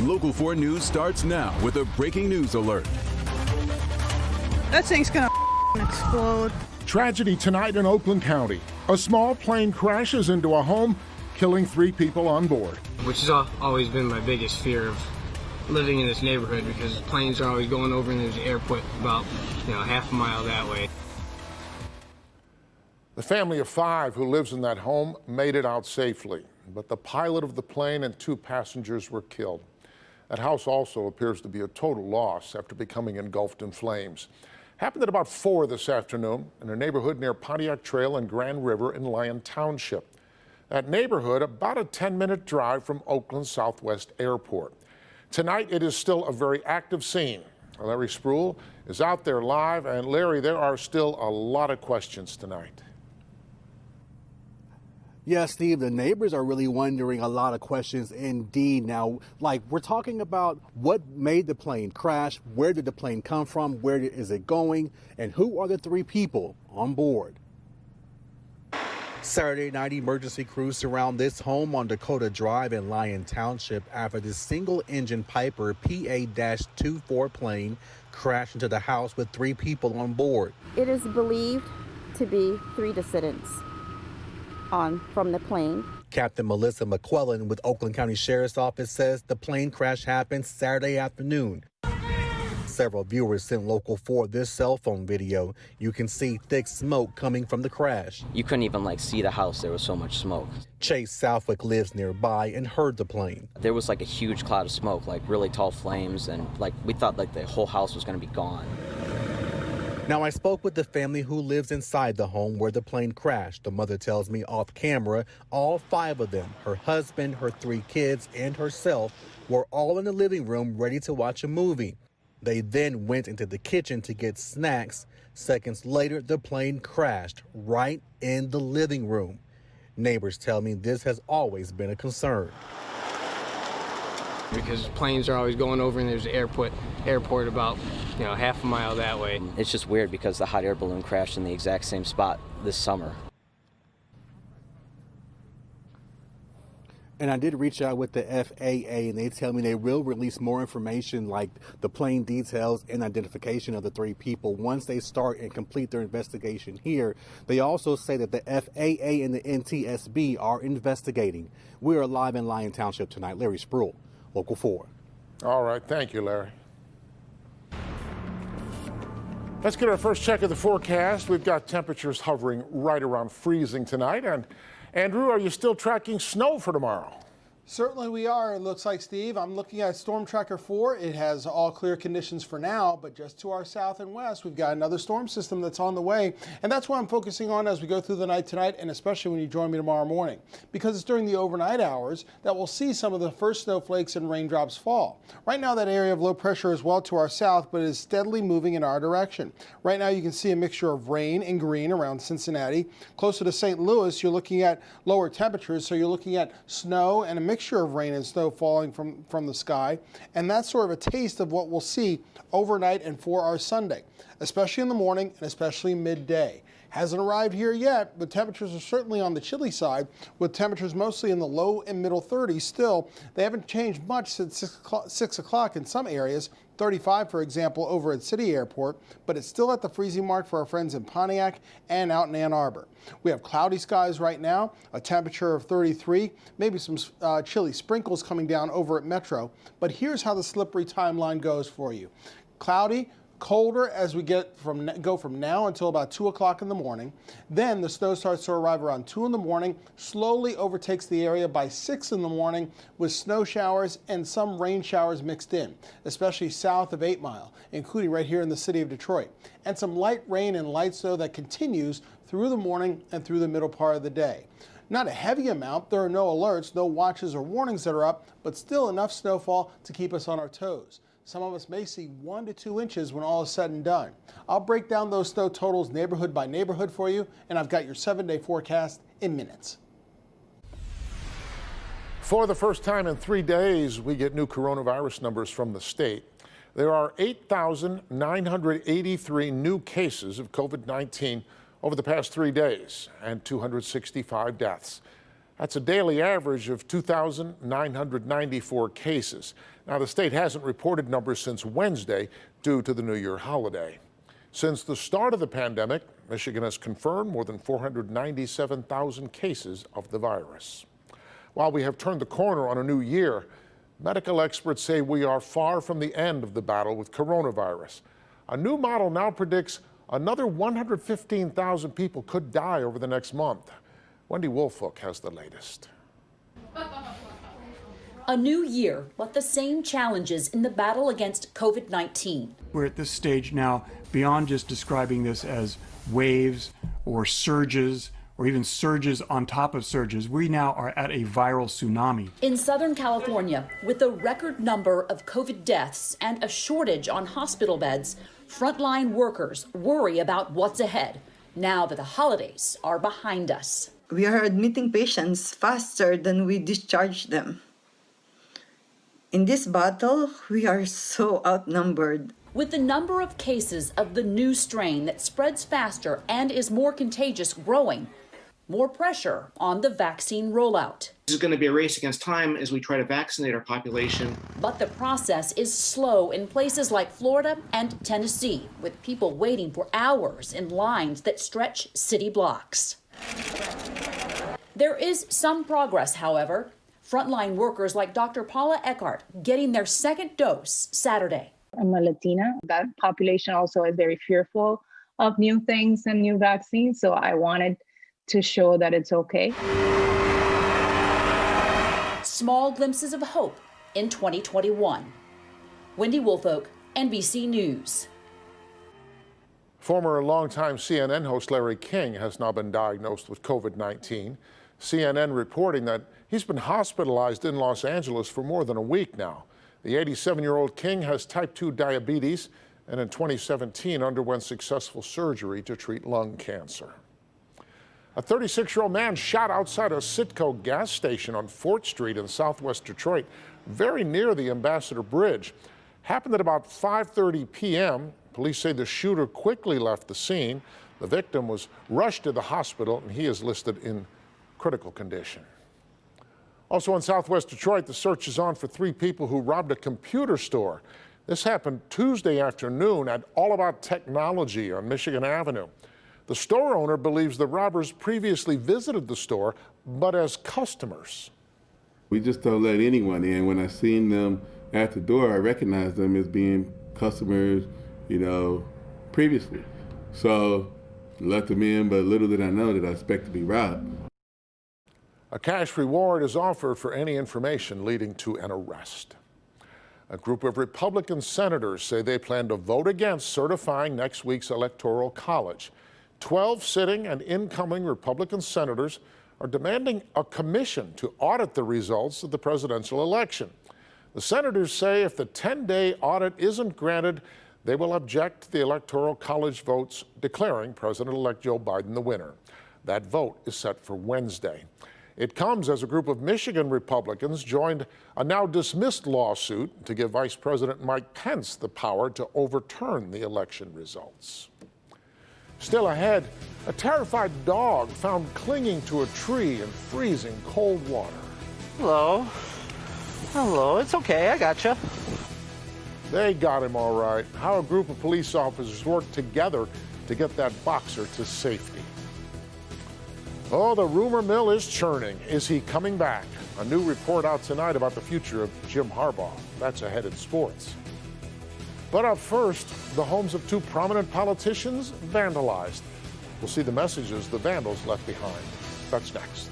Local 4 News starts now with a breaking news alert. That thing's gonna explode. Tragedy tonight in Oakland County. A small plane crashes into a home, killing 3 people on board. Which has always been my biggest fear of living in this neighborhood, because planes are always going over and there's an airport about half a mile that way. The family of 5 who lives in that home made it out safely, but the pilot of the plane and 2 passengers were killed. That house also appears to be a total loss after becoming engulfed in flames. Happened at about 4 this afternoon in a neighborhood near Pontiac Trail and Grand River in Lyon Township. That neighborhood about a 10-minute drive from Oakland Southwest Airport. Tonight, it is still a very active scene. Larry Spruill is out there live, and Larry, there are still a lot of questions tonight. Yeah, Steve, the neighbors are really wondering a lot of questions indeed. Now, like, we're talking about what made the plane crash, where did the plane come from, where is it going, and who are the 3 people on board? Saturday night, emergency crews surround this home on Dakota Drive in Lyon Township after this single-engine Piper PA-24 plane crashed into the house with 3 people on board. It is believed to be 3 descendants from the plane. Captain Melissa McQuillan with Oakland County Sheriff's Office says the plane crash happened Saturday afternoon. Several viewers sent Local 4 this cell phone video. You can see thick smoke coming from the crash. You couldn't even see the house. There was so much smoke. Chase Southwick lives nearby and heard the plane. There was a huge cloud of smoke, really tall flames, and we thought the whole house was going to be gone. Now, I spoke with the family who lives inside the home where the plane crashed. The mother tells me off camera, all 5 of them, her husband, her 3 kids, and herself, were all in the living room ready to watch a movie. They then went into the kitchen to get snacks. Seconds later, the plane crashed right in the living room. Neighbors tell me this has always been a concern. Because planes are always going over and there's an airport about half a mile that way. It's just weird because the hot air balloon crashed in the exact same spot this summer. And I did reach out with the FAA, and they tell me they will release more information like the plane details and identification of the 3 people once they start and complete their investigation here. They also say that the FAA and the NTSB are investigating. We are live in Lyon Township tonight. Larry Spruill, Local 4. All right, thank you, Larry. Let's get our first check of the forecast. We've got temperatures hovering right around freezing tonight. And Andrew, are you still tracking snow for tomorrow? Certainly we are. It looks like, Steve, I'm looking at Storm Tracker 4. It has all clear conditions for now, but just to our south and west, we've got another storm system that's on the way. And that's what I'm focusing on as we go through the night tonight, and especially when you join me tomorrow morning, because it's during the overnight hours that we'll see some of the first snowflakes and raindrops fall. Right now, that area of low pressure is well to our south, but is steadily moving in our direction. Right now, you can see a mixture of rain and green around Cincinnati. Closer to St. Louis, you're looking at lower temperatures, so you're looking at snow and a mixture of rain and snow falling from the sky, and that's sort of a taste of what we'll see overnight and for our Sunday, especially in the morning and especially midday. Hasn't arrived here yet, but temperatures are certainly on the chilly side, with temperatures mostly in the low and middle 30s. Still, they haven't changed much since 6 o'clock in some areas. 35, for example, over at City Airport, but it's still at the freezing mark for our friends in Pontiac and out in Ann Arbor. We have cloudy skies right now, a temperature of 33, maybe some chilly sprinkles coming down over at Metro. But here's how the slippery timeline goes for you. Cloudy, colder as we go from now until about 2 o'clock in the morning. Then the snow starts to arrive around 2 in the morning, slowly overtakes the area by 6 in the morning with snow showers and some rain showers mixed in, especially south of 8 Mile, including right here in the city of Detroit. And some light rain and light snow that continues through the morning and through the middle part of the day. Not a heavy amount. There are no alerts, no watches or warnings that are up, but still enough snowfall to keep us on our toes. Some of us may see 1 to 2 inches when all is said and done. I'll break down those snow totals neighborhood by neighborhood for you, and I've got your 7-day forecast in minutes. For the first time in 3 days, we get new coronavirus numbers from the state. There are 8,983 new cases of COVID-19 over the past 3 days and 265 deaths. That's a daily average of 2,994 cases. Now, the state hasn't reported numbers since Wednesday due to the New Year holiday. Since the start of the pandemic, Michigan has confirmed more than 497,000 cases of the virus. While we have turned the corner on a new year, medical experts say we are far from the end of the battle with coronavirus. A new model now predicts another 115,000 people could die over the next month. Wendy Woolfolk has the latest. A new year, but the same challenges in the battle against COVID-19. We're at this stage now, beyond just describing this as waves or surges or even surges on top of surges, we now are at a viral tsunami. In Southern California, with a record number of COVID deaths and a shortage on hospital beds, frontline workers worry about what's ahead now that the holidays are behind us. We are admitting patients faster than we discharge them. In this battle, we are so outnumbered. With the number of cases of the new strain that spreads faster and is more contagious growing, more pressure on the vaccine rollout. This is going to be a race against time as we try to vaccinate our population. But the process is slow in places like Florida and Tennessee, with people waiting for hours in lines that stretch city blocks. There is some progress, however. Frontline workers like Dr. Paula Eckhart getting their second dose Saturday. I'm a Latina. That population also is very fearful of new things and new vaccines, so I wanted to show that it's okay. Small glimpses of hope in 2021. Wendy Woolfolk, NBC News. Former and longtime CNN host Larry King has now been diagnosed with COVID-19. CNN reporting that he's been hospitalized in Los Angeles for more than a week now. The 87-year-old King has type 2 diabetes and in 2017 underwent successful surgery to treat lung cancer. A 36-year-old man shot outside a Citgo gas station on 4th Street in southwest Detroit, very near the Ambassador Bridge. Happened at about 5:30 p.m. Police say the shooter quickly left the scene. The victim was rushed to the hospital and he is listed in critical condition. Also in southwest Detroit, the search is on for 3 people who robbed a computer store. This happened Tuesday afternoon at All About Technology on Michigan Avenue. The store owner believes the robbers previously visited the store, but as customers. We just don't let anyone in. When I seen them at the door, I recognized them as being customers, previously. So let them in, but little did I know that I expect to be robbed. A cash reward is offered for any information leading to an arrest. A group of Republican senators say they plan to vote against certifying next week's Electoral College. 12 sitting and incoming Republican senators are demanding a commission to audit the results of the presidential election. The senators say if the 10-day audit isn't granted, they will object to the Electoral College votes declaring President-elect Joe Biden the winner. That vote is set for Wednesday. It comes as a group of Michigan Republicans joined a now dismissed lawsuit to give Vice President Mike Pence the power to overturn the election results. Still ahead, a terrified dog found clinging to a tree in freezing cold water. Hello. Hello, it's okay, I gotcha. They got him all right. How a group of police officers worked together to get that boxer to safety. Oh, the rumor mill is churning. Is he coming back? A new report out tonight about the future of Jim Harbaugh. That's ahead in sports. But up first, the homes of 2 prominent politicians vandalized. We'll see the messages the vandals left behind. That's next.